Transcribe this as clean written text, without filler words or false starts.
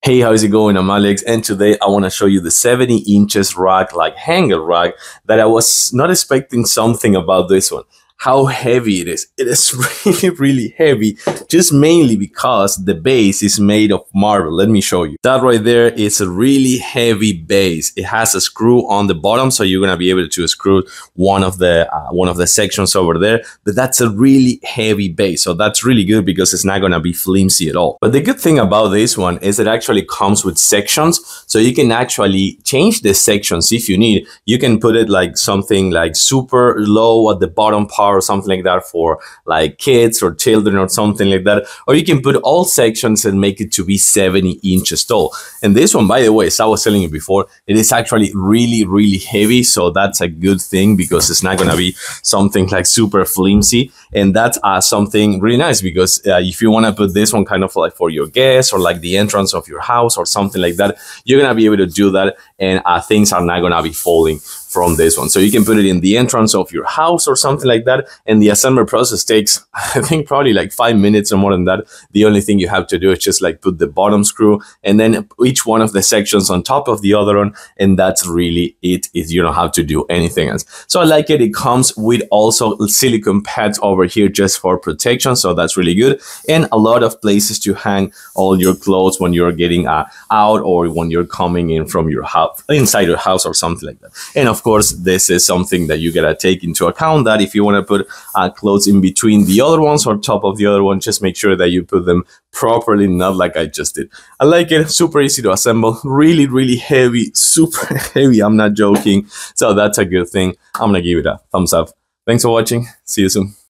Hey, how's it going? I'm Alex, and today I want to show you the 70 inches rack, like hanger rack, that I was not expecting something about this one. How heavy it is. It is really, really heavy, just mainly because the base is made of marble. Let me show you. That right there is a really heavy base. It has a screw on the bottom, so you're gonna be able to screw one of the sections over there. But that's a really heavy base, so that's really good because it's not gonna be flimsy at all. But the good thing about this one is it actually comes with sections, so you can actually change the sections if you need. You can put it like something like super low at the bottom part, or something like that for like kids or children or something like that, or you can put all sections and make it to be 70 inches tall. And this one, by the way, as I was telling you before, it is actually really, really heavy, so that's a good thing because it's not gonna be something like super flimsy. And that's something really nice because if you want to put this one kind of like for your guests or like the entrance of your house or something like that, you're gonna be able to do that, and things are not gonna be falling from this one. So you can put it in the entrance of your house or something like that, and the assembly process takes, I think, probably like 5 minutes or more than that. The only thing you have to do is just like put the bottom screw and then each one of the sections on top of the other one, and that's really it. You don't have to do anything else. So I like it. It comes with also silicone pads over here just for protection, so that's really good, and a lot of places to hang all your clothes when you're getting out or when you're coming in from your house, inside your house or something like that. And of course, this is something that you gotta take into account, that if you want to put clothes in between the other ones or top of the other one, just make sure that you put them properly, not like I just did. I like it. Super easy to assemble. Really, really heavy. Super heavy. I'm not joking. So that's a good thing. I'm gonna give it a thumbs up. Thanks for watching. See you soon.